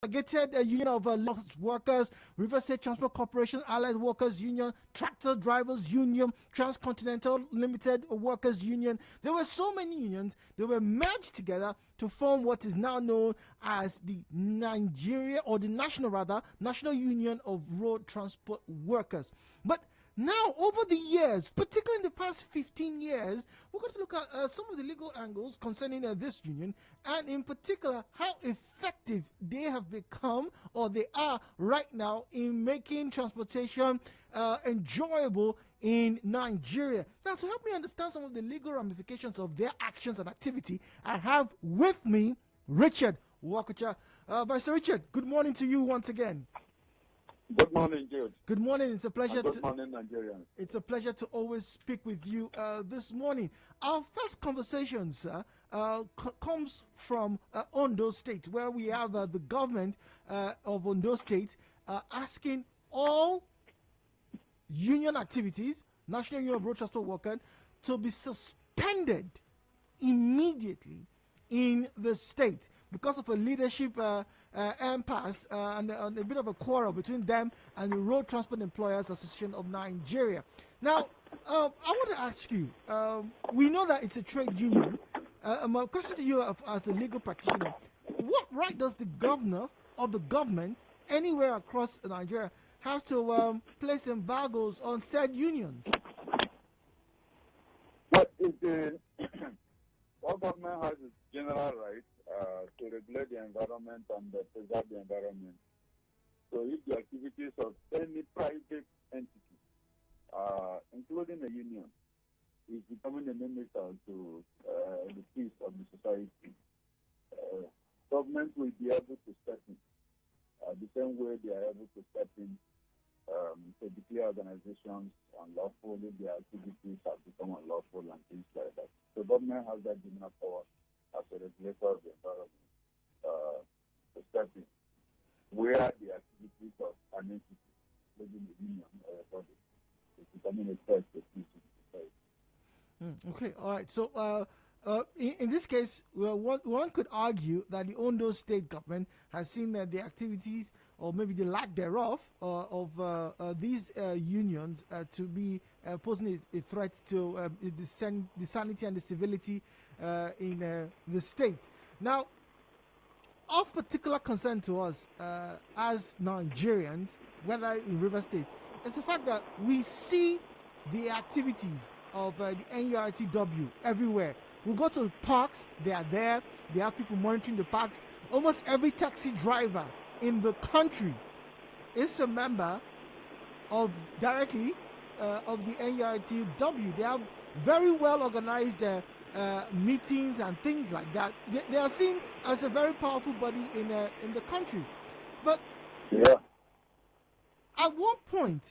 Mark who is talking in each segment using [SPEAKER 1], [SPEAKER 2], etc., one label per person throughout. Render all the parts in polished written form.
[SPEAKER 1] Gated Union of Lost Workers, River State Transport Corporation, Allied Workers Union, Tractor Drivers Union, Transcontinental Limited Workers Union. There were so many unions. They were merged together to form what is now known as the Nigeria, or the national rather, National Union of Road Transport Workers. But now, over the years, particularly in the past 15 years, we're going to look at some of the legal angles concerning this union, and in particular, how effective they have become, or they are right now, in making transportation enjoyable in Nigeria. Now, to help me understand some of the legal ramifications of their actions and activity, I have with me Richard Wakacha. Mr. Richard, good morning to you once again.
[SPEAKER 2] Good morning, Jude.
[SPEAKER 1] Good morning. It's a pleasure.
[SPEAKER 2] Good morning, Nigerians.
[SPEAKER 1] It's a pleasure to always speak with you this morning. Our first conversation, sir, comes from Ondo State, where we have the government of Ondo State asking all union activities, National Union of Road Transport Workers, to be suspended immediately in the state because of a leadership impasse and a bit of a quarrel between them and the Road Transport Employers Association of Nigeria. Now, I want to ask you, we know that it's a trade union. My question to you as a legal practitioner, what right does the governor of the government anywhere across Nigeria have to place embargoes on said unions?
[SPEAKER 2] What is the what government has its general right to regulate the environment and preserve the environment. So if the activities of any private entity, including a union, is becoming a minister to the peace of the society, government will be able to step in the same way they are able to step in to declare organizations unlawful if their activities have become unlawful and things like that. So government has that general power as a regulator of the environment to step in where the activities of an entity, including the union or a body, is becoming a threat to peace in society.
[SPEAKER 1] Okay, all right. So in this case, well, one could argue that the Ondo State government has seen that the activities, or maybe the lack thereof, of these unions to be posing a threat to the sanity and the civility in the state. Now, of particular concern to us as Nigerians, whether in River State, is the fact that we see the activities of the NURTW everywhere. We go to parks, they are there. They have people monitoring the parks. Almost every taxi driver in the country is a member of directly of the NURTW. They have very well organized meetings and things like that. They are seen as a very powerful body in the country. But
[SPEAKER 2] yeah.
[SPEAKER 1] At what point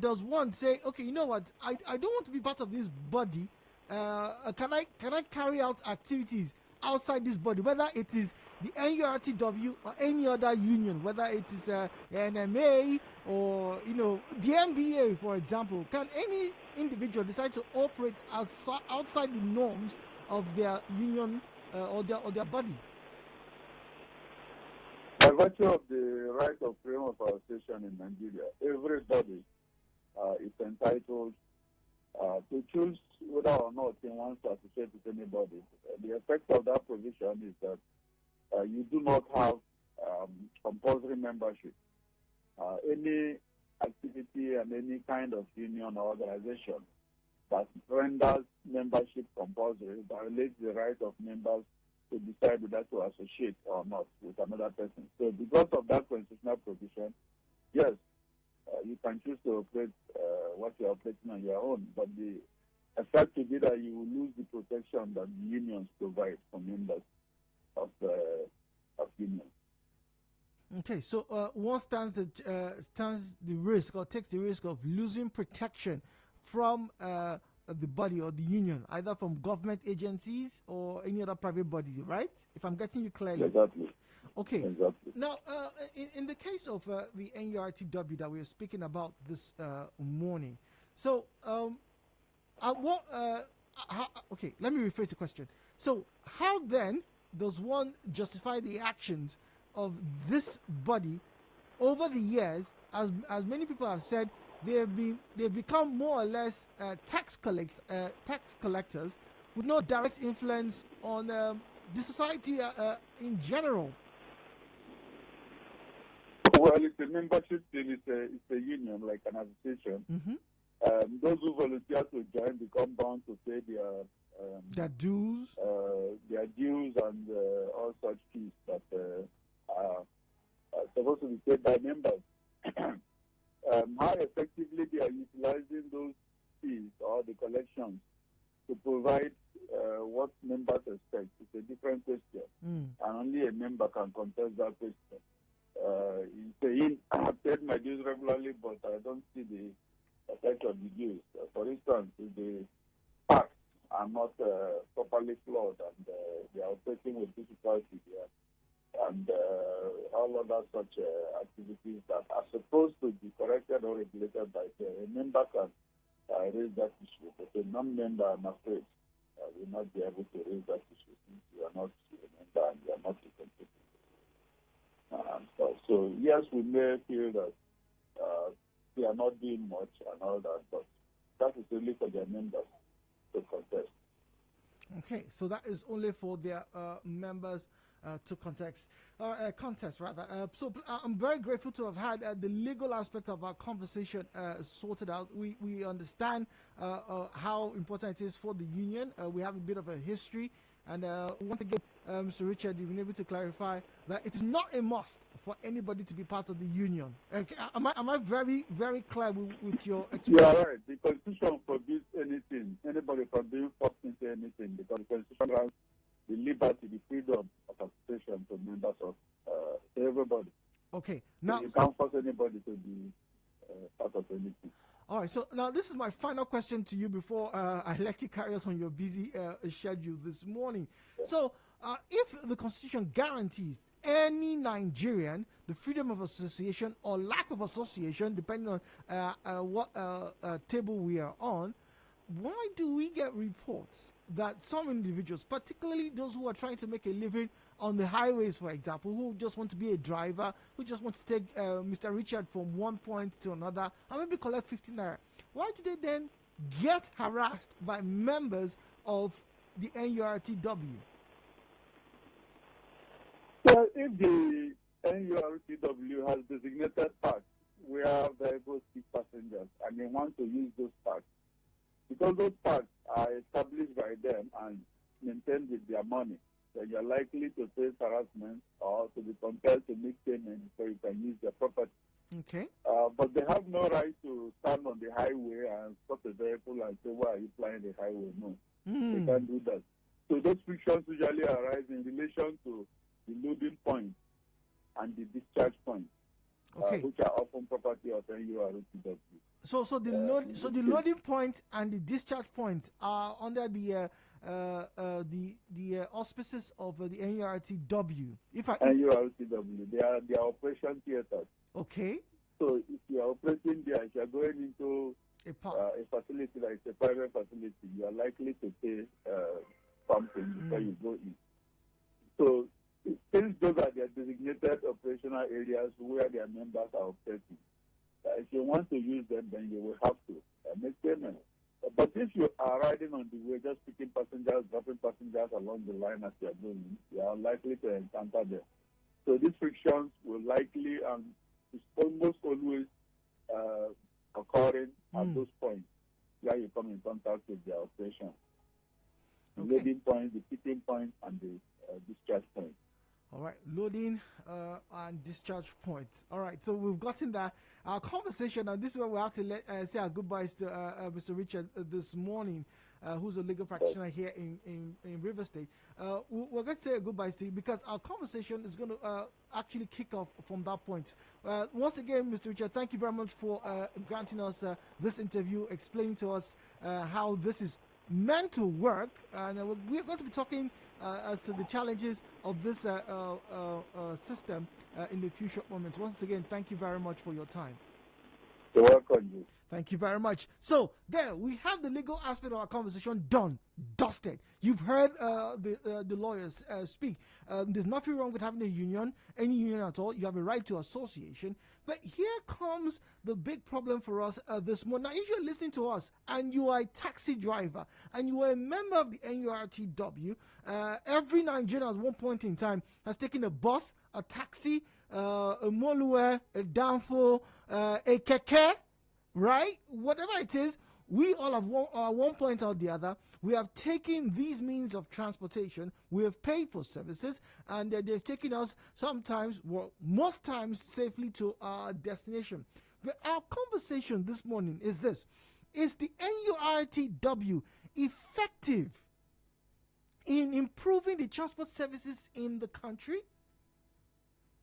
[SPEAKER 1] does one say, okay, you know what, I don't want to be part of this body. Can I carry out activities outside this body, whether it is the NURTW or any other union, whether it is NMA or the NBA, for example? Can any individual decide to operate outside the norms of their union or their body?
[SPEAKER 2] By virtue of the right of freedom of association in Nigeria, everybody is entitled to choose whether or not he wants to associate with anybody. The effect of that provision is that you do not have compulsory membership. Any activity and any kind of union or organization that renders membership compulsory violates the right of members to decide whether to associate or not with another person. So because of that constitutional provision, yes, you can choose to operate what you're operating on your own, but the effect will be that you will lose the protection that the unions provide for members of unions.
[SPEAKER 1] Okay, so one stands the risk or takes the risk of losing protection from the body or the union, either from government agencies or any other private body, right? If I'm getting you clearly.
[SPEAKER 2] Exactly.
[SPEAKER 1] Okay.
[SPEAKER 2] Exactly.
[SPEAKER 1] Now, in the case of the NURTW that we are speaking about this morning, so okay, let me rephrase the question. So, how then does one justify the actions of this body over the years, as many people have said, they've become more or less tax collectors with no direct influence on the society in general.
[SPEAKER 2] Well, it's a membership thing. It's a union, like an association. Those who volunteer to join become bound to pay their
[SPEAKER 1] dues,
[SPEAKER 2] and all such fees that are supposed to be paid by members. How effectively they are utilizing those fees or the collections to provide what members expect is a different question, and only a member can contest that question. He's saying, I've paid my dues regularly, but I don't see the effect of the dues. For instance, if the tax are not properly flowed and they are operating with difficulty here, and all other such activities that are supposed to be corrected or regulated by a member can raise that issue. But a non-member, I'm afraid, will not be able to raise that issue since you are not a member and you are not representative. So yes, we may feel that they are not doing much and all that, but that is only for their members to contest.
[SPEAKER 1] Okay, so that is only for their members to contest. So I'm very grateful to have had the legal aspect of our conversation sorted out. We understand how important it is for the union. We have a bit of a history. And once again, Mr. Richard, you've been able to clarify that it is not a must for anybody to be part of the union. Okay, am I very, very clear with your explanation?
[SPEAKER 2] You are right. The Constitution forbids anything, anybody from being forced into anything, because the Constitution grants the liberty, the freedom of association to members of everybody.
[SPEAKER 1] Okay.
[SPEAKER 2] So
[SPEAKER 1] Now
[SPEAKER 2] you can't force anybody to be part of anything.
[SPEAKER 1] All right, so now this is my final question to you before I let you carry us on your busy schedule this morning. Yeah. So if the Constitution guarantees any Nigerian the freedom of association or lack of association, depending on what table we are on, why do we get reports that some individuals, particularly those who are trying to make a living on the highways, for example, who just want to be a driver, who just want to take Mr. Richard from one point to another, and maybe collect 15 naira, why do they then get harassed by members of the NURTW?
[SPEAKER 2] Well, if the NURTW has designated parks where vehicles pick passengers and they want to use those parks, because those parks are established by them and maintained with their money, then you're likely to face harassment or to be compelled to make payments so you can use their property.
[SPEAKER 1] Okay.
[SPEAKER 2] But they have no right to stand on the highway and stop a vehicle and say, why are you flying the highway? No, they can't do that. So those frictions usually arise in relation to the loading point and the discharge point, which are often property of NURTW.
[SPEAKER 1] So the loading point and the discharge points are under the auspices of the NURTW.
[SPEAKER 2] NURTW, they are operation theaters.
[SPEAKER 1] Okay.
[SPEAKER 2] So if you are operating there, if you are going into a facility that is a private facility, you are likely to pay something before you go in. So since those are their designated operational areas where their members are operating, if you want to use them, then you will have to make payments. But if you are riding on the way, just picking passengers, dropping passengers along the line as you are going, you are unlikely to encounter them. So these frictions will likely and it's almost always occurring at those points where you come in contact with their operation. The loading point, the picking point, and the discharge point.
[SPEAKER 1] All right, loading and discharge points. All right, so we've gotten that. Our conversation, and this is where we have to say our goodbyes to Mr. Richard this morning, who's a legal practitioner here in River State. We're going to say goodbyes to you because our conversation is going to actually kick off from that point. Once again, Mr. Richard, thank you very much for granting us this interview, explaining to us how this is meant to work, and we're going to be talking as to the challenges of this system in the few short moments. Once again, thank you very much for your time.
[SPEAKER 2] You're welcome, Jude.
[SPEAKER 1] Thank you very much. So there we have the legal aspect of our conversation done, dusted. You've heard the lawyers speak. There's nothing wrong with having a union, any union at all. You have a right to association. But here comes the big problem for us this morning. Now, if you're listening to us and you are a taxi driver and you are a member of the NURTW, every Nigerian at one point in time has taken a bus, a taxi, a Molue, a Danfo, a Keke, right? Whatever it is, we all have one point or the other. We have taken these means of transportation. We have paid for services, and they've taken us sometimes, well, most times, safely to our destination. But our conversation this morning is this: is the NURTW effective in improving the transport services in the country?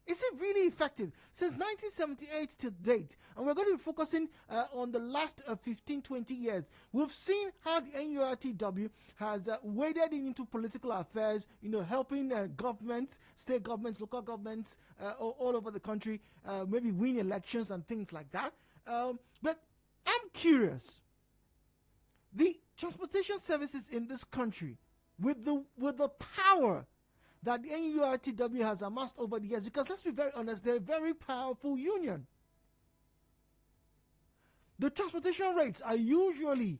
[SPEAKER 1] Is it really effective? Since 1978 to date, and we're going to be focusing on the last 15, 20 years, we've seen how the NURTW has waded into political affairs, helping governments, state governments, local governments all over the country, maybe win elections and things like that. But I'm curious, the transportation services in this country, with the power that the NURTW has amassed over the years, because let's be very honest, they're a very powerful union. The transportation rates are usually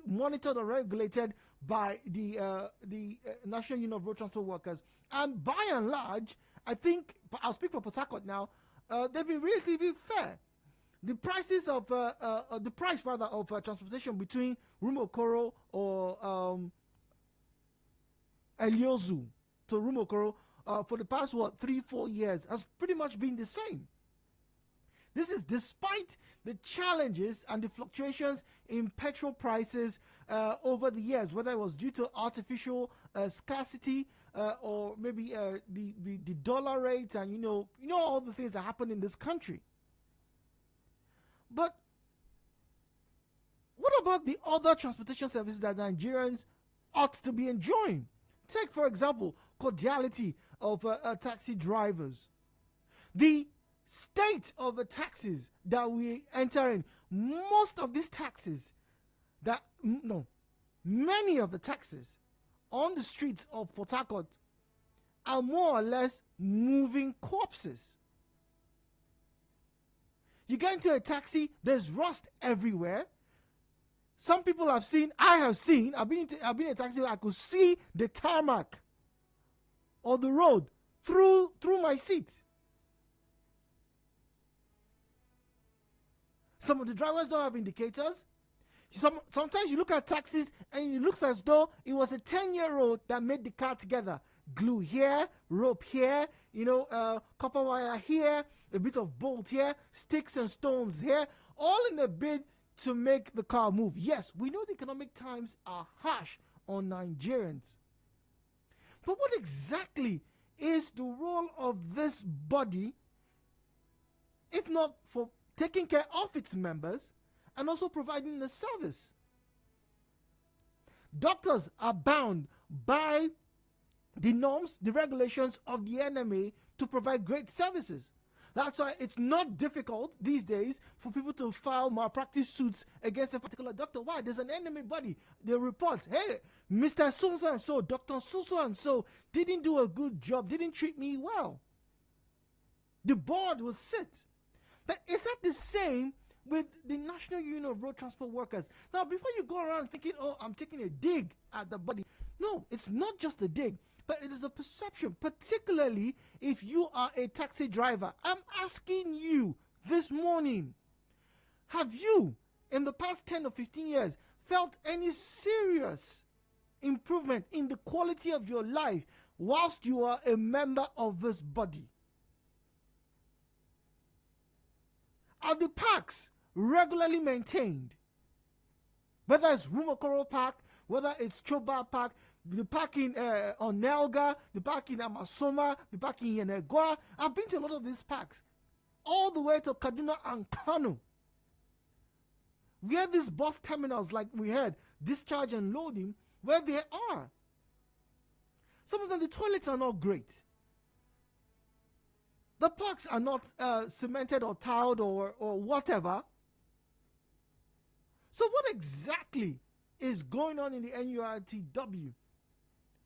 [SPEAKER 1] monitored or regulated by the National Union of Road Transport Workers, and by and large, I think, I'll speak for Port Harcourt now, they've been relatively fair. The prices of the price rather of transportation between Rumokoro or Eliozu to Rumokoro for the past 3-4 years has pretty much been the same. This is despite the challenges and the fluctuations in petrol prices over the years, whether it was due to artificial scarcity or maybe the dollar rates and all the things that happen in this country. But what about the other transportation services that Nigerians ought to be enjoying? Take, for example, cordiality of taxi drivers. The state of the taxis that we enter in, most of these taxis many of the taxis on the streets of Port Harcourt are more or less moving corpses. You get into a taxi, there's rust everywhere. Some people have seen, I've been in a taxi where I could see the tarmac or the road through my seat. Some of the drivers don't have indicators. Sometimes you look at taxis and it looks as though it was a 10-year-old that made the car together. Glue here, rope here, copper wire here, a bit of bolt here, sticks and stones here, all in a bid to make the car move. Yes, we know the economic times are harsh on Nigerians. But what exactly is the role of this body, if not for taking care of its members and also providing the service? Doctors are bound by the norms, the regulations of the NMA to provide great services. That's why it's not difficult these days for people to file malpractice suits against a particular doctor. Why? There's an enemy body. They report, hey, Mr. So-and-so, Dr. So-and-so didn't do a good job, didn't treat me well. The board will sit. But is that the same with the National Union of Road Transport Workers? Now, before you go around thinking, oh, I'm taking a dig at the body. No, it's not just a dig. But it is a perception, particularly if you are a taxi driver. I'm asking you this morning, have you, in the past 10 or 15 years, felt any serious improvement in the quality of your life whilst you are a member of this body? Are the parks regularly maintained? Whether it's Rumokoro Park, whether it's Choba Park, the park in Onelga, the park in Amasoma, the park in Yenegwa. I've been to a lot of these parks, all the way to Kaduna and Kano, where these bus terminals, like we heard, discharge and loading, where they are. Some of them, the toilets are not great. The parks are not cemented or tiled or whatever. So what exactly is going on in the NURTW?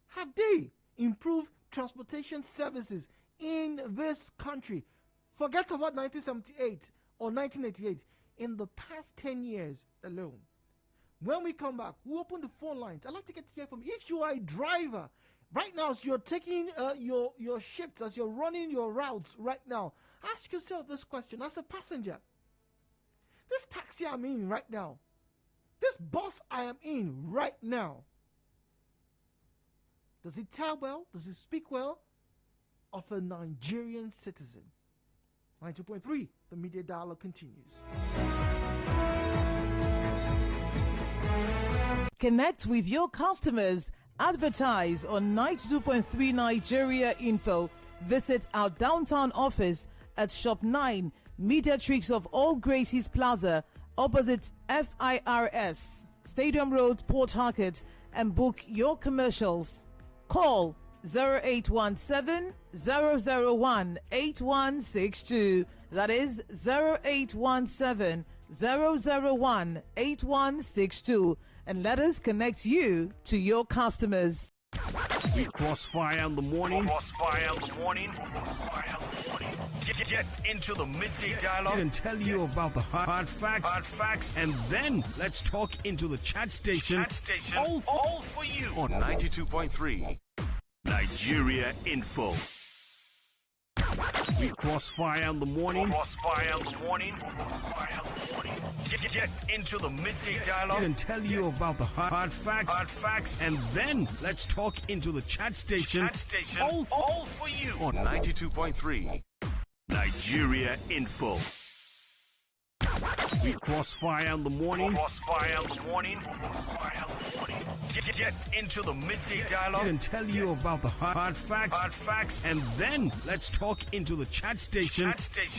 [SPEAKER 1] Have they improved transportation services in this country? Forget about 1978 or 1988. In the past 10 years alone. When we come back, we'll open the phone lines. I'd like to get to hear from you. If you are a driver, right now, as you're taking your shifts, as you're running your routes right now, ask yourself this question as a passenger. This taxi I'm in right now, this bus I am in right now, does it tell well? Does it speak well of a Nigerian citizen? 92.3, the Media Dialogue continues.
[SPEAKER 3] Connect with your customers. Advertise on 92.3 Nigeria Info. Visit our downtown office at Shop 9, Mediatrix of All Gracies Plaza, opposite FIRS, Stadium Road, Port Harcourt, and book your commercials. Call 0817 001 8162. That is 0817 001 8162. And let us connect you to your customers.
[SPEAKER 4] Crossfire in the morning. Crossfire in the morning. Crossfire in the morning. Get into the midday dialogue and tell you about the hard facts, and then let's talk into the chat station. All for you on 92.3 Nigeria Info. Crossfire in the morning. Crossfire in the morning. Crossfire in the morning. Get into the midday dialogue and tell you about the hard facts, and then let's talk into the chat station. All for you on 92.3 Nigeria Info. Crossfire in the morning. Crossfire in the morning. Crossfire in the morning. Get into the midday dialogue and tell you about the hard facts, and then let's talk into the chat station.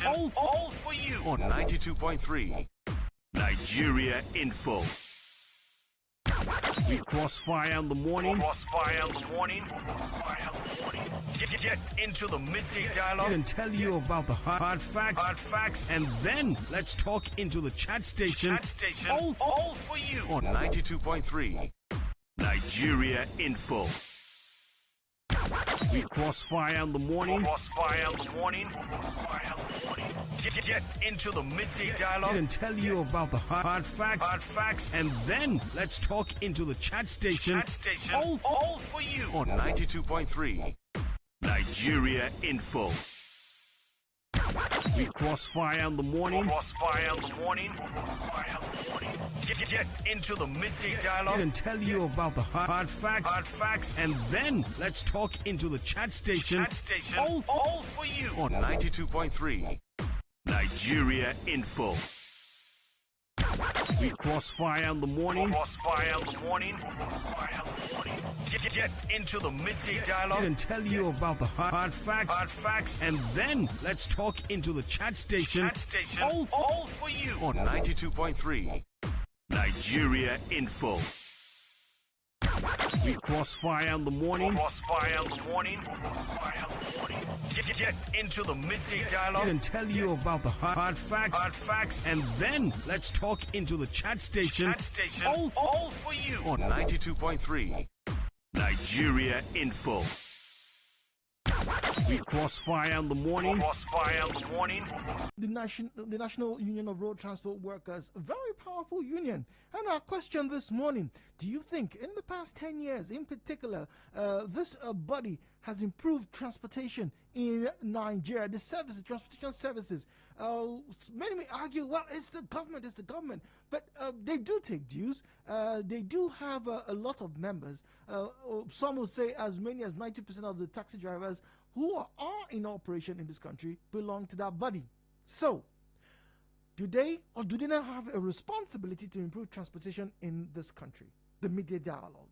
[SPEAKER 4] All for you on 92.3 Nigeria Info. Crossfire in the morning. Crossfire in the morning. Crossfire in the morning. Get into the midday dialogue and tell you about the hard facts, and then let's talk into the chat station. All for you on 92.3 Nigeria Info. Crossfire in the morning. Crossfire in the morning. Crossfire in the morning. Get into the midday dialogue and tell you about the hard facts, and then let's talk into the chat station. All for you on 92.3 Nigeria Info. Crossfire in the morning. Crossfire in the morning. Crossfire in the morning. Get into the midday dialogue and tell you about the hard facts, and then let's talk into the chat station. All for you on 92.3 Nigeria Info. Crossfire in the morning. Crossfire in the morning. Crossfire in the morning. Get into the midday dialogue and tell you about the hard facts, and then let's talk into the chat station. All for you on 92.3 Nigeria Info. Crossfire in the morning. Crossfire in the morning. Crossfire in the morning. Get into the midday dialogue and tell you about the hard facts, and then let's talk into the chat station. All for you on 92.3 Nigeria Info. Crossfire in the morning. Crossfire in the morning.
[SPEAKER 1] The National Union of Road Transport Workers, a very powerful union. And our question this morning, do you think in the past 10 years in particular, this body has improved transportation in Nigeria, the services, transportation services? Many may argue, well, it's the government, but they do take dues. They do have a lot of members. Some will say as many as 90% of the taxi drivers who are in operation in this country belong to that body. So, do they or do they not have a responsibility to improve transportation in this country? The Media Dialogue.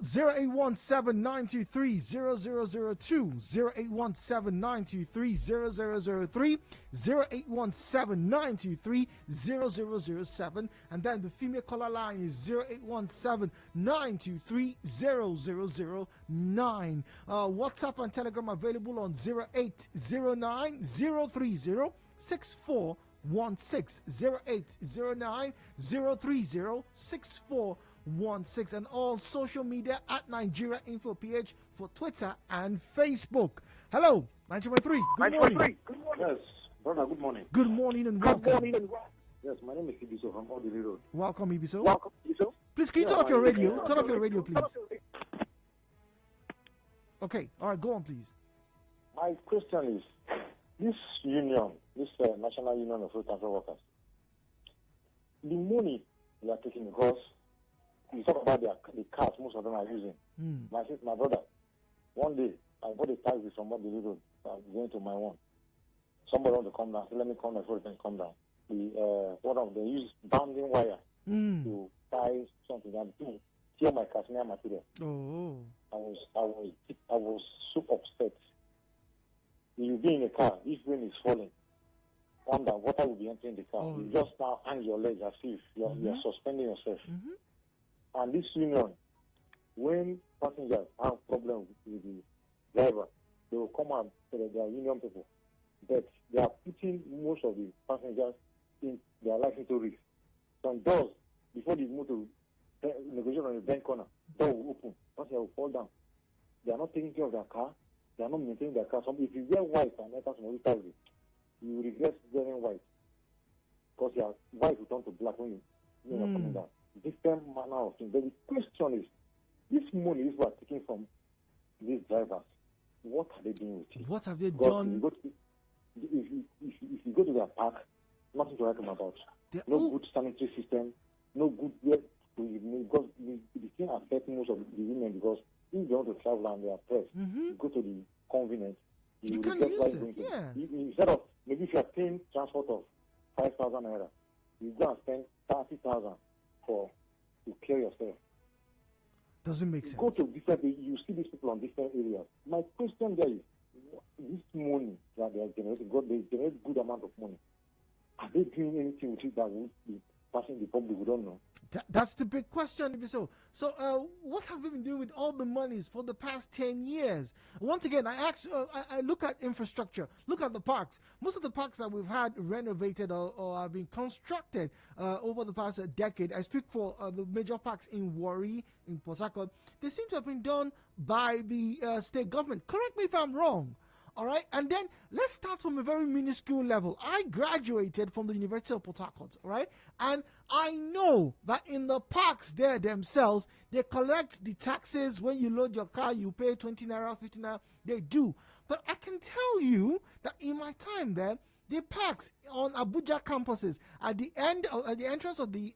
[SPEAKER 1] 0817-923-0002, 0817-923-0003, 0817-923-0007, and then the female caller line is 0817-923-0009. WhatsApp and Telegram available on 0809-030-6416, 0809-030-6416, and all social media at Nigeria Info PH for Twitter and Facebook. Hello, 923. Good morning.
[SPEAKER 5] Yes, brother, good morning.
[SPEAKER 1] Good morning and welcome.
[SPEAKER 5] Yes, my name is Ibiso from Odili Road.
[SPEAKER 1] Welcome, Ibiso.
[SPEAKER 5] Welcome, Ibiso.
[SPEAKER 1] Please, can you turn off your radio? Turn off your radio, please. Okay, all right, go on, please.
[SPEAKER 5] My question is, this union, this National Union of Road Transport Workers, the money they are taking, because you talk about the cars most of them are using. My brother, one day I bought a taxi from Odili Road. I'm going to my one. Somebody want to come down. So let me come down before they can come down. They use bounding wire to tie something and to tear my cashmere material.
[SPEAKER 1] Oh.
[SPEAKER 5] I was so upset. You be in a car, if rain is falling, wonder water will be entering the car. You just now hang your legs as if you're suspending yourself. And this union, when passengers have problems with the driver, they will come out so that they are union people. But they are putting most of the passengers in their life into risk. Some doors, before they move to negotiation on the bank corner, door will open, passenger will fall down. They are not taking care of their car. They are not maintaining their car. If you wear white and enter some taxi, you will regret wearing white. Because your white will turn to black when you are coming down. Different manner of things. But the question is, this money is what taking from these drivers. What are they doing with it?
[SPEAKER 1] What have they done?
[SPEAKER 5] If you go to their park, nothing to write them about. No good sanitary system, no good way because the thing affects most of the women, because if they want to travel and they are pressed, you go to the convenience, you will get why going to. Instead of, maybe if you are paying transport of 5,000 naira, you go and spend 30,000 to clear yourself.
[SPEAKER 1] Doesn't make sense.
[SPEAKER 5] Go to different, you see these people on different areas. My question there is, this money that they are generating, they generate good amount of money. Are they doing anything with it that will be passing the public? We don't know.
[SPEAKER 1] That's the big question. So what have we been doing with all the monies for the past 10 years? Once again, I look at infrastructure, look at the parks. Most of the parks that we've had renovated or have been constructed over the past decade. I speak for the major parks in Warri, in Port Harcourt. They seem to have been done by the state government. Correct me if I'm wrong. All right, and then let's start from a very minuscule level. I graduated from the University of Port Harcourt, all right, and I know that in the parks there themselves, they collect the taxes. When you load your car, you pay 20 naira, 50 naira. They do, but I can tell you that in my time there, the parks on Abuja campuses at the entrance of the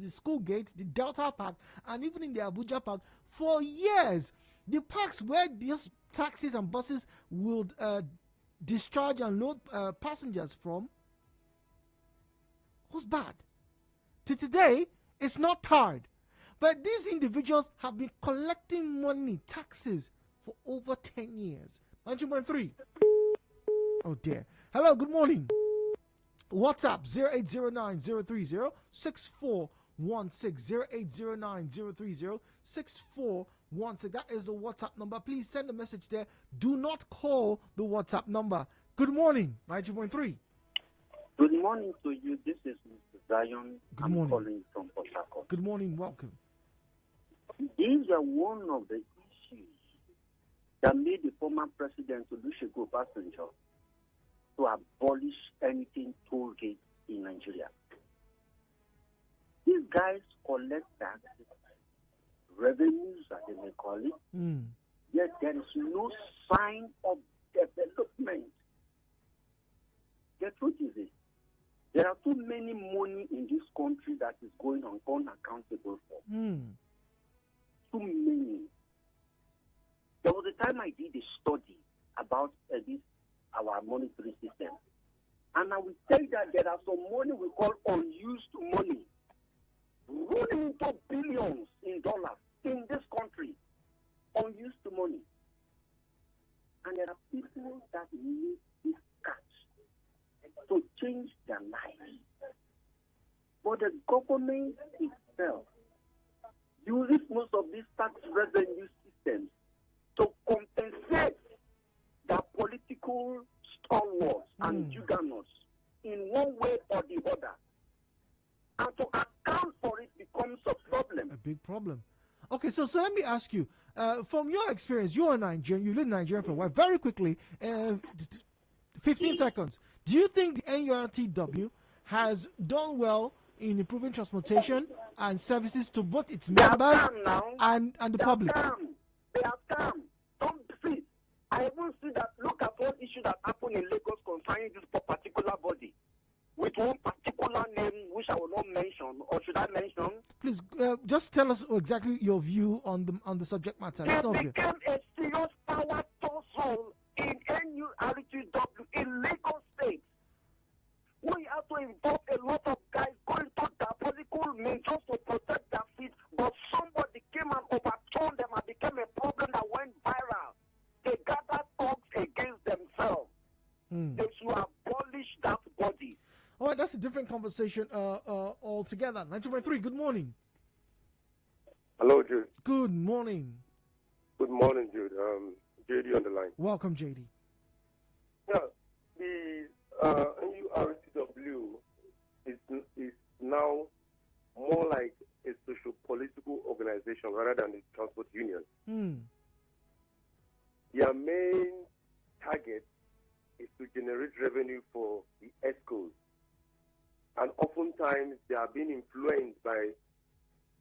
[SPEAKER 1] school gate, the Delta Park, and even in the Abuja Park, for years, the parks where these taxis and buses would discharge and load passengers from was bad. To today, it's not tarred. But these individuals have been collecting money, taxes, for over 10 years. 9.3. Oh dear. Hello, good morning. WhatsApp 0809-030-6416, 0809-030-6416. That is the WhatsApp number. Please send a message there. Do not call the WhatsApp number. Good morning, 92.3.
[SPEAKER 6] Good morning to you. This is Mr. Zion.
[SPEAKER 1] Good morning.
[SPEAKER 6] Calling from Port Harcourt.
[SPEAKER 1] Good morning. Welcome.
[SPEAKER 6] These are one of the issues that made the former president Olusegun Obasanjo to abolish anything toll gate in Nigeria. These guys collect taxes, revenues, as they may call it, yet there is no sign of development. The truth is this. There are too many money in this country that is going on unaccountable for. Too many. There was a time I did a study about our monetary system. And I will tell you that there are some money we call unused money, running into billions in dollars in this that need this cash to change their lives. But the government itself uses most of these tax revenue systems to compensate their political stalwarts and juggernauts in one way or the other. And to account for it becomes a problem.
[SPEAKER 1] A big problem. Okay, so let me ask you, from your experience, you're a Nigerian, you live in Nigeria for a while, very quickly, 15 seconds. Do you think the NURTW has done well in improving transportation and services to both its members and the public?
[SPEAKER 6] They are calm. Don't see. I even see that. Look at one issue that happened in Lagos concerning this particular body, with one particular name which I will not mention, or should I mention?
[SPEAKER 1] Please, just tell us exactly your view on the subject matter.
[SPEAKER 6] It became a serious power tussle in NURTW in Lagos State. We have to involve a lot of guys going to their political men just to protect their feet, but somebody came and overturned them and became a problem that went viral. They gathered thugs against themselves. They should abolish that body.
[SPEAKER 1] All right, that's a different conversation altogether. 19.3, good morning.
[SPEAKER 7] Hello, Jude.
[SPEAKER 1] Good morning.
[SPEAKER 7] Good morning, Jude. JD on the line.
[SPEAKER 1] Welcome, JD.
[SPEAKER 7] Yeah, the NURTW is now more like a social-political organization rather than a transport union. Their main target is to generate revenue for the ESCOs. And oftentimes they are being influenced by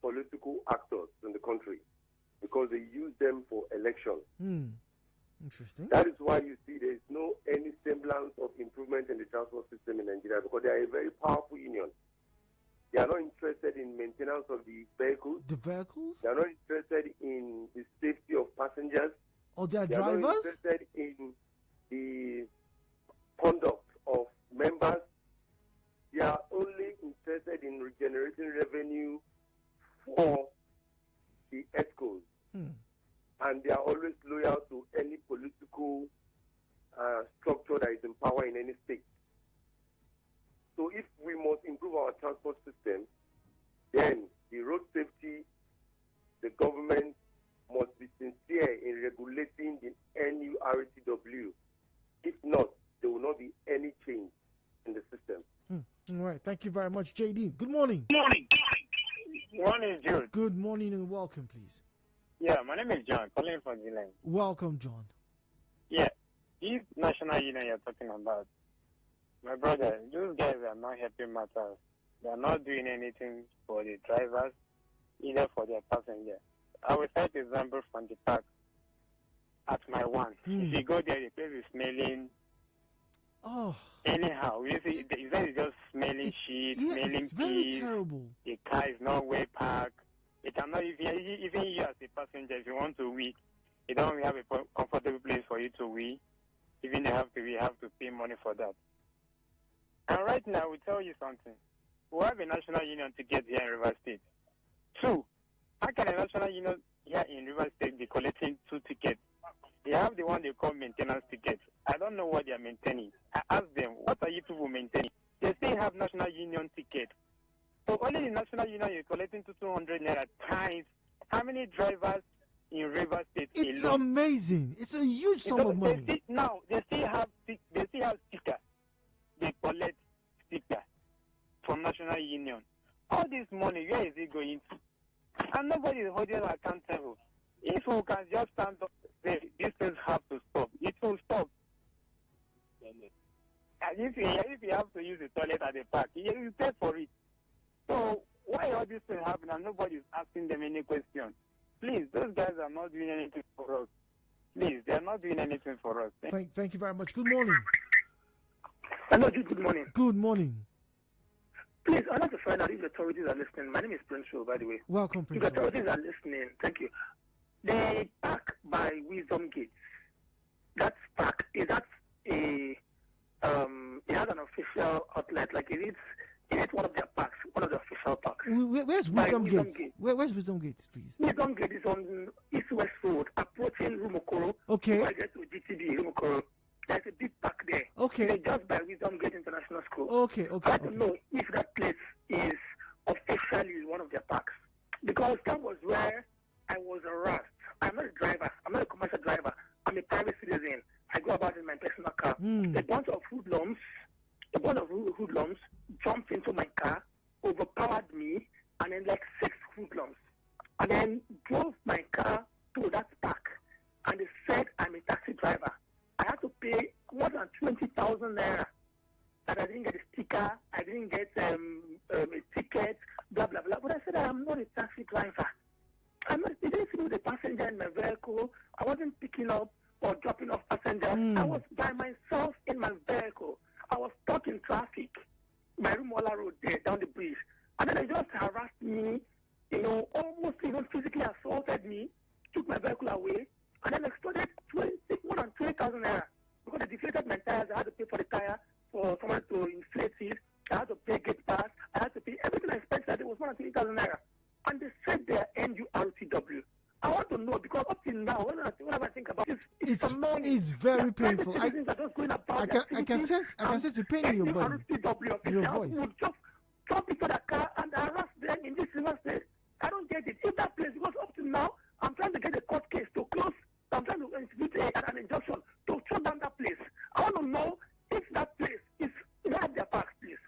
[SPEAKER 7] political actors in the country because they use them for elections.
[SPEAKER 1] Interesting.
[SPEAKER 7] That is why you see there is any semblance of improvement in the transport system in Nigeria, because they are a very powerful union. They are not interested in maintenance of the vehicles.
[SPEAKER 1] The vehicles?
[SPEAKER 7] They are not interested in the safety of passengers.
[SPEAKER 1] Or their
[SPEAKER 7] They
[SPEAKER 1] drivers?
[SPEAKER 7] are not interested in the conduct of members. They are only interested in generating revenue for the ESCOs. And they are always loyal to any political structure that is in power in any state. So if we must improve our transport system, then the road safety, the government must be sincere in regulating the NURTW. If not, there will not be any change in the system.
[SPEAKER 1] All right, thank you very much, JD. Good morning.
[SPEAKER 8] Morning, Jude.
[SPEAKER 1] Good morning and welcome, please.
[SPEAKER 8] Yeah, my name is John, calling from Zealand.
[SPEAKER 1] Welcome, John.
[SPEAKER 8] Yeah, this national union you're talking about, my brother, those guys are not helping matters. They are not doing anything for the drivers, either for their passengers. I will cite an example from the park at my one. If you go there, the place is smelling. Anyhow, you see, it's just smelling shit, smelling
[SPEAKER 1] it's very
[SPEAKER 8] peas.
[SPEAKER 1] terrible.
[SPEAKER 8] The car is not well parked. It cannot, even you as a passenger, if you want to wee, you don't have a comfortable place for you to wee. Even you have to pay money for that. And right now, we tell you something. We have a national union ticket here in River State. 2, how can a national union here in River State be collecting 2 tickets? They have the one they call maintenance tickets. I don't know what they are maintaining. I asked them, what are you people maintaining? They still have national union tickets. So only the national union is collecting 200 naira times. How many drivers in River State
[SPEAKER 1] It's
[SPEAKER 8] alone?
[SPEAKER 1] amazing. It's a huge sum of money.
[SPEAKER 8] They still have sticker. They collect sticker from national union. All this money, where is it going to? And nobody is holding accountable. If we can just stand up and say these things have to stop, it will stop. And if you have to use the toilet at the park, you pay for it. So why all these things happen and nobody is asking them any question? Please, those guys are not doing anything for us. Please, they are not doing anything for us.
[SPEAKER 1] Thank you very much. Good morning.
[SPEAKER 9] Hello, good morning.
[SPEAKER 1] Good morning.
[SPEAKER 9] Please, I'd like to find out if the authorities are listening. My name is Prince Show, by the way.
[SPEAKER 1] Welcome, Prince.
[SPEAKER 9] If the authorities are listening, thank you. The park by Wisdom Gate, that park, is that it has an official outlet, like is it one of their parks, one of the official parks?
[SPEAKER 1] Where's Wisdom Gate? Where's Wisdom Gate, please?
[SPEAKER 9] Wisdom Gate is on East West Road, approaching Rumokoro.
[SPEAKER 1] Okay.
[SPEAKER 9] I get to GTB, Rumokoro. there's a big park there.
[SPEAKER 1] Okay.
[SPEAKER 9] It's just by Wisdom Gate International School.
[SPEAKER 1] Okay.
[SPEAKER 9] I want to know if that place is officially one of their parks. Because that was where I was harassed. I'm not a driver. I'm not a commercial driver. I'm a private citizen. I go about in my personal car. A bunch of hoodlums jumped into my car, overpowered me, and then like 6 hoodlums. And then drove my car to that park. And they said I'm a taxi driver. I had to pay more than 20,000 naira. That I didn't get a sticker, I didn't get a ticket, blah, blah, blah. But I said I'm not a taxi driver. They didn't see me with a passenger in my vehicle. I wasn't picking up or dropping off passengers. I was by myself in my vehicle. I was stuck in traffic. My Rumola Road there, down the bridge. And then they just harassed me, almost even physically assaulted me, took my vehicle away, and then extorted more than 20,000 naira. Because they deflated my tires, I had to pay for the tire, for someone to inflate it. I had to pay gate pass. I had to pay everything I spent that day was more than 20,000 naira. And they said they're NURTW. I want to know because up till now, whenever I think about it,
[SPEAKER 1] it's very painful. I can sense the pain in your body, your voice.
[SPEAKER 9] Would just jump into the car and harass them in this river state. I don't get it. If that place, because up to now, I'm trying to get a court case to close. I'm trying to institute an injunction to shut down that place. I want to know if that place is not their parks, please.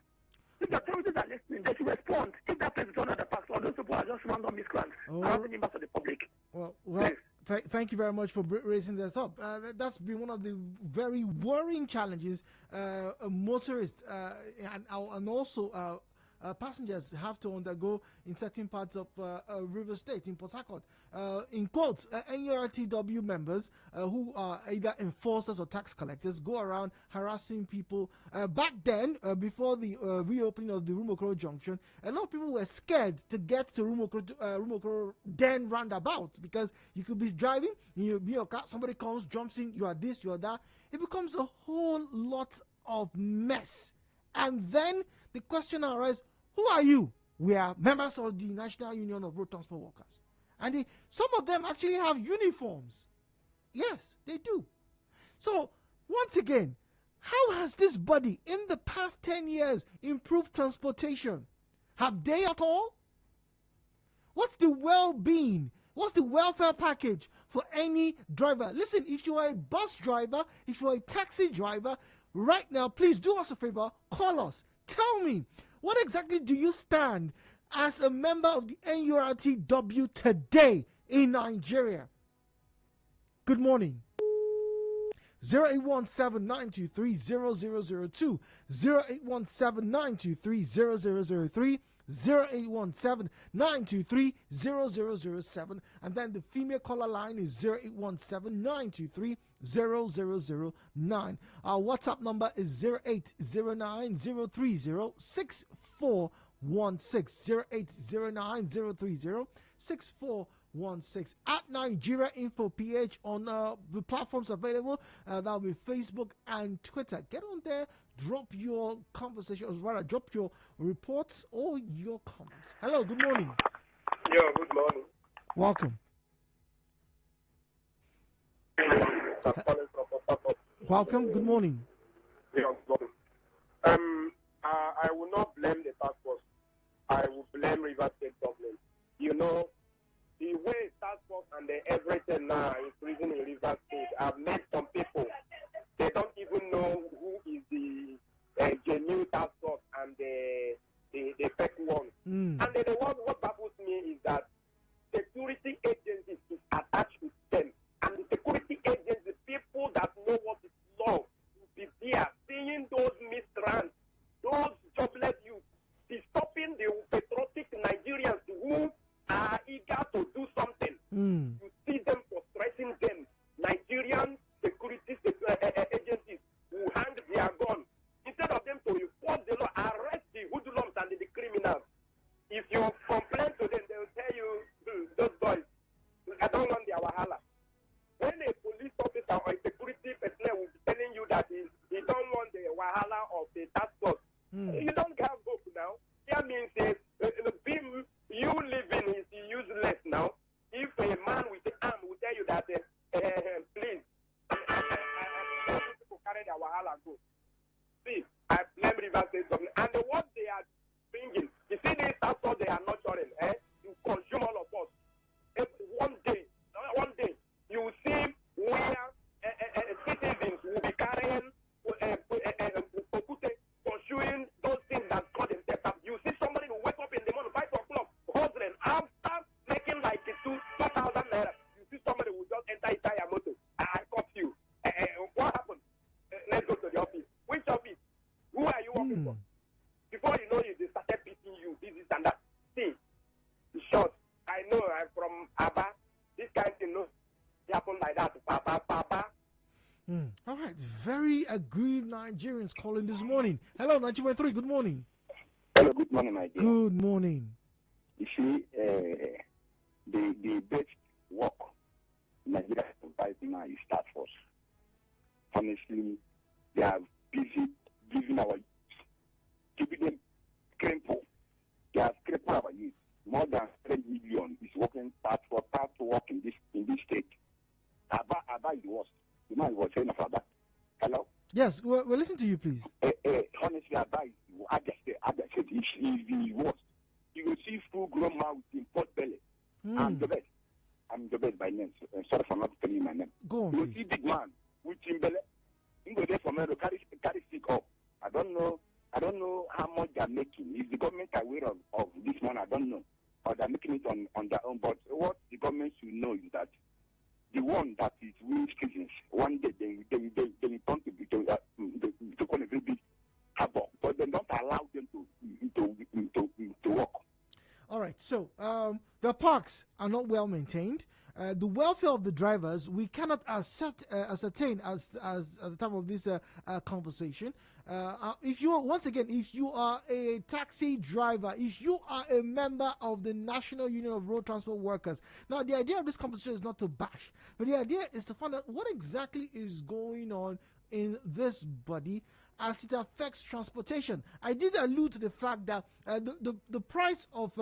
[SPEAKER 9] If the authorities are listening, they should respond. If that place is not their parks, or those people are just random miscreants, I'm not members of the public.
[SPEAKER 1] Well, thank you very much for raising this up. That's been one of the very worrying challenges motorists and also passengers have to undergo in certain parts of River State, in Port Harcourt. In quotes, NURTW members who are either enforcers or tax collectors go around harassing people. Back then, before the reopening of the Rumokoro Junction, a lot of people were scared to get to Rumokoro then roundabout because you could be driving, you be your car, somebody comes, jumps in, you are this, you are that. It becomes a whole lot of mess. And then the question arises, who are you? We are members of the National Union of Road Transport Workers. And some of them actually have uniforms. Yes, they do. So, once again, how has this body in the past 10 years improved transportation? Have they at all? What's the well-being? What's the welfare package for any driver? Listen, if you are a bus driver, if you are a taxi driver, right now, please do us a favor, call us. Tell me, what exactly do you stand as a member of the NURTW today in Nigeria? Good morning. 0817-923-0002, 0817-923-0003, 0817-923-0007, and then the female caller line is 0817-923-0009. Our WhatsApp number is 0809-030-6416, 0809-030-6416. At Nigeria Info PH on the platforms available. That'll be Facebook and Twitter. Get on there, drop your conversations, rather drop your reports or your comments. Hello, good morning.
[SPEAKER 7] Yeah, good morning.
[SPEAKER 1] Welcome. Welcome, good morning.
[SPEAKER 7] Yeah, good morning. I will not blame the task force. I will blame River State government. You know, the way task force and everything now increasing in River State have made some people, they don't even know who is the genuine task force and the fake one. And then what baffles me is that security agencies is attached with them. And the security agencies, people that know what is law, will be there seeing those miscreants, those jobless youth, be stopping the patriotic Nigerians who are eager to do something. You see them frustrating them. Nigerian security agencies who hand their gun. Instead of them to enforce the law, arrest the hoodlums and the criminals. If you complain to them, they will tell you, those boys, I don't want their wahala. When a police officer or a security personnel will be telling you that he don't want the wahala of the task force, you don't have hope now. That means you living is useless now. If a man with the arm will tell you that, please, people carry like that, Papa.
[SPEAKER 1] All right, very aggrieved Nigerians calling this morning. Hello, 923, good morning.
[SPEAKER 10] Hello, good morning, my dear.
[SPEAKER 1] Good morning.
[SPEAKER 10] You see, the best work Nigeria provides now is Task Force. Honestly, they are busy giving our youth, keeping them crippled. They are crippled our youth. More than 3 million is working part to work in this state. Abba is the worst. The man was saying of Abba. Hello?
[SPEAKER 1] Yes, we're listening to you, please.
[SPEAKER 10] Honestly, Abba is the worst. You will see full-grown man with import belly. I'm the best. I'm the best by name. Sorry for not telling my name.
[SPEAKER 1] Go on,
[SPEAKER 10] you will
[SPEAKER 1] please.
[SPEAKER 10] see big man with belly. You go there for me to carry stick up. I don't know how much they're making. Is the government aware of this one? I don't know. Or they're making it on their own. But what the government should know is that the one that is with citizens, one day they turn to call a very big havoc. But they don't allow them to work.
[SPEAKER 1] All right, so the parks are not well maintained. The welfare of the drivers we cannot ascertain as at the time of this conversation. If you are a taxi driver, if you are a member of the National Union of Road Transport Workers, now the idea of this conversation is not to bash, but the idea is to find out what exactly is going on in this body as it affects transportation. I did allude to the fact that the price of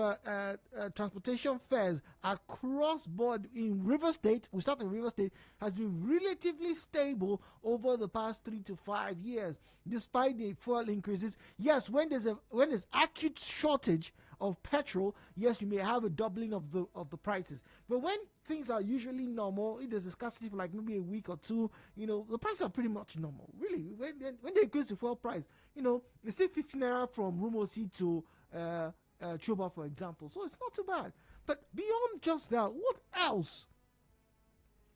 [SPEAKER 1] transportation fares across board in River State, we start in River State, has been relatively stable over the past 3 to 5 years, despite the fuel increases. Yes, when there's acute shortage of petrol, yes, you may have a doubling of the prices. But when things are usually normal, if there's a scarcity for like maybe a week or two, the prices are pretty much normal. Really, when they increase the fuel price, it's still 15 naira from Rumosi to Chuba, for example. So it's not too bad. But beyond just that, what else?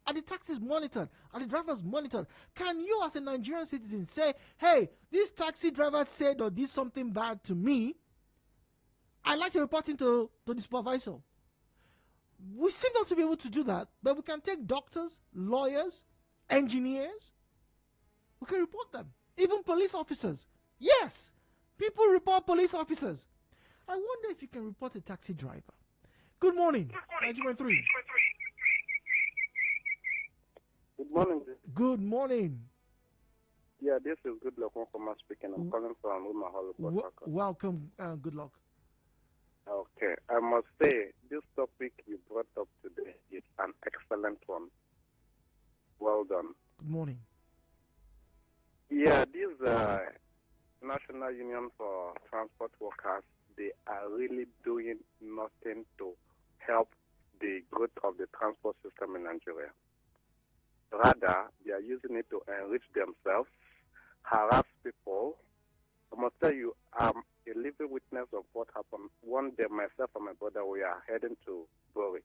[SPEAKER 1] Are the taxis monitored? Are the drivers monitored? Can you as a Nigerian citizen say, hey, this taxi driver said or did something bad to me, I'd like to report him to the supervisor? We seem not to be able to do that, but we can take doctors, lawyers, engineers. We can report them. Even police officers. Yes, people report police officers. I wonder if you can report a taxi driver. Good morning, 923.
[SPEAKER 11] Good morning.
[SPEAKER 1] Good morning.
[SPEAKER 11] Yeah, this is Good Luck Nkoma speaking. I'm calling from Umaholo.
[SPEAKER 1] Welcome, good luck.
[SPEAKER 11] Okay, I must say this topic you brought up today is an excellent one. Well done.
[SPEAKER 1] Good morning.
[SPEAKER 11] Yeah, this National Union for Transport Workers, they are really doing nothing to help the growth of the transport system in Nigeria. Rather, they are using it to enrich themselves, harass people. I must tell you, I'm a living witness of what happened. One day, myself and my brother, we are heading to Bori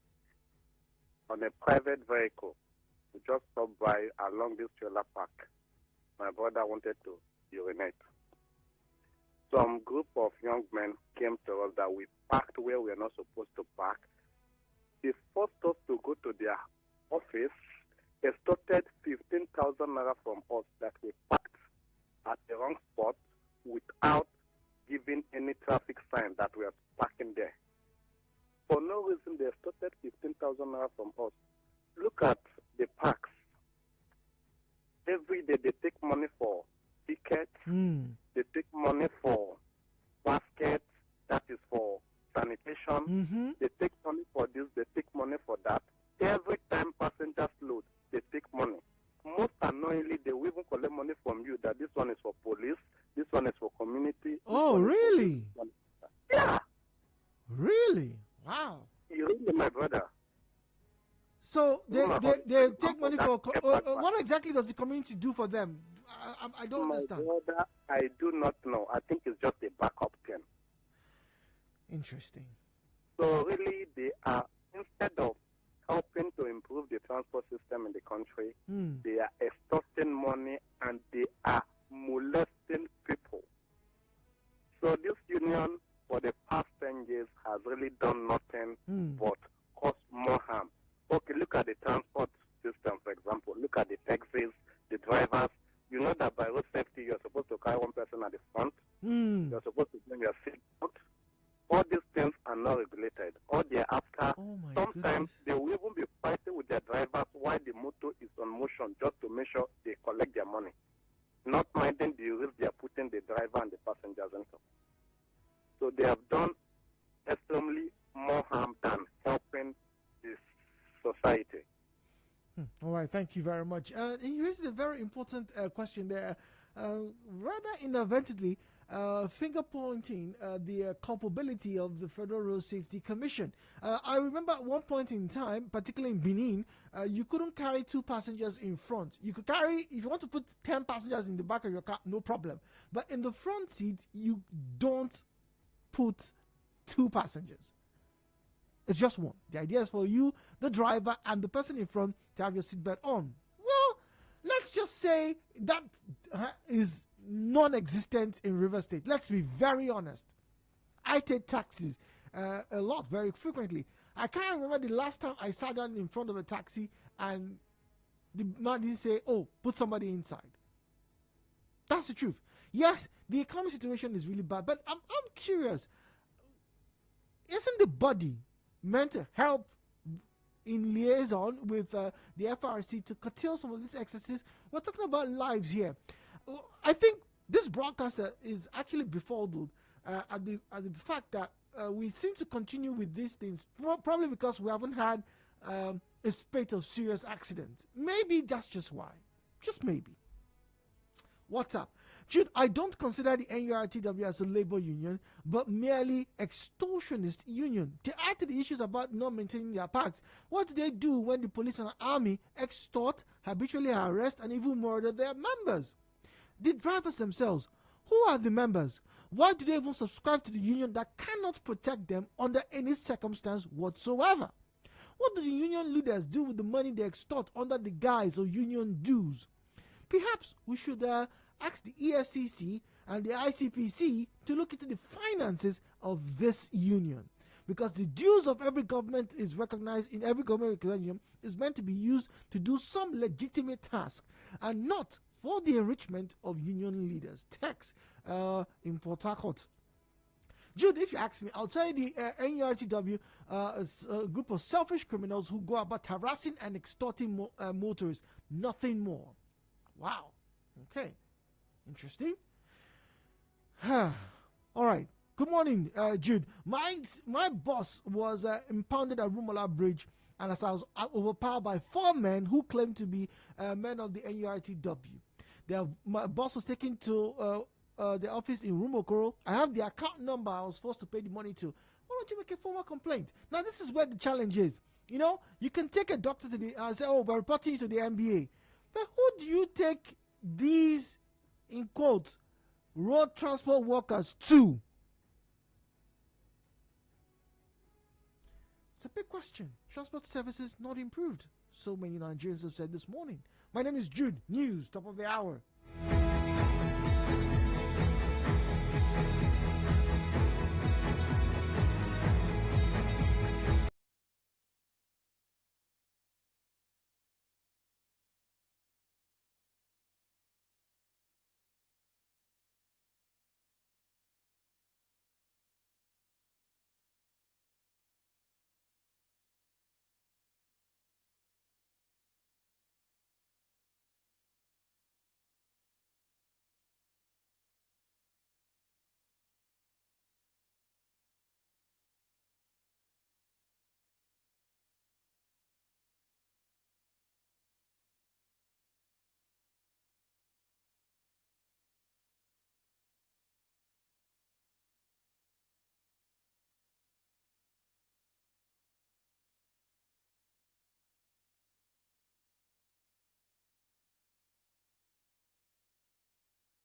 [SPEAKER 11] on a private vehicle. We just stopped by along this trailer park. My brother wanted to urinate. Some group of young men came to us that we parked where we are not supposed to park. They forced us to go to their office, extorted 15,000 naira from us that we parked at the wrong spot without giving any traffic sign that we are parking there. For no reason, they extorted 15,000 naira from us. Look at the parks. Every day they take money for tickets, they take money for baskets, that is for sanitation, they take money for this, they take money for that. Every time passengers load, they take money. Most annoyingly, they will even collect money from you that this one is for police, this one is for community.
[SPEAKER 1] Oh, really?
[SPEAKER 11] Yeah.
[SPEAKER 1] Really? Wow.
[SPEAKER 11] You really, my brother.
[SPEAKER 1] So they take money for... what exactly does the community do for them? I don't understand.
[SPEAKER 11] Brother, I do not know. I think it's just a backup thing.
[SPEAKER 1] Interesting.
[SPEAKER 11] So really, they are, instead of helping to improve the transport system in the country, they are extorting money and they are molesting people. So this union for the past 10 years has really done nothing but cause more harm. Okay, look at the transport system, for example. on motion just to make sure they collect their money, not minding the risk they are putting the driver and the passengers into. So they have done extremely more harm than helping this society.
[SPEAKER 1] All right, thank you very much. You raised a very important question there. Rather inadvertently, finger pointing the culpability of the Federal Road Safety Commission. I remember at one point in time, particularly in Benin, you couldn't carry 2 passengers in front. You could carry, if you want to put 10 passengers in the back of your car, no problem. But in the front seat, you don't put 2 passengers. It's just one. The idea is for you, the driver, and the person in front to have your seatbelt on. Well, let's just say that is non-existent in River State. Let's be very honest. I take taxis a lot, very frequently. I can't remember the last time I sat down in front of a taxi and the man didn't say, "Oh, put somebody inside." That's the truth. Yes, the economic situation is really bad, but I'm curious. Isn't the body meant to help in liaison with the FRC to curtail some of these excesses? We're talking about lives here. I think this broadcaster is actually befuddled at the fact that we seem to continue with these things, probably because we haven't had a spate of serious accidents. Maybe that's just why. Just maybe. What's up? Jude, I don't consider the NURTW as a labor union, but merely extortionist union. To add to the issues about not maintaining their packs, what do they do when the police and army extort, habitually arrest, and even murder their members? The drivers themselves, who are the members? Why do they even subscribe to the union that cannot protect them under any circumstance whatsoever? What do the union leaders do with the money they extort under the guise of union dues? Perhaps we should ask the ESCC and the ICPC to look into the finances of this union, because the dues of every government is recognized in every government union is meant to be used to do some legitimate task and not for the enrichment of union leaders. Text in Port Harcourt. Jude, if you ask me, I'll tell you the NURTW is a group of selfish criminals who go about harassing and extorting motorists. Nothing more. Wow. Okay. Interesting. All right. Good morning, Jude. My boss was impounded at Rumola Bridge, and as I was overpowered by 4 men who claimed to be men of the NURTW. My boss was taken to the office in Rumokoro. I have the account number I was forced to pay the money to. Why don't you make a formal complaint? Now, this is where the challenge is. You know, you can take a doctor to the and say, "Oh, we're reporting you to the NBA." But who do you take these, in quotes, road transport workers to? It's a big question. Transport services not improved. So many Nigerians have said this morning. My name is Jude. News, top of the hour.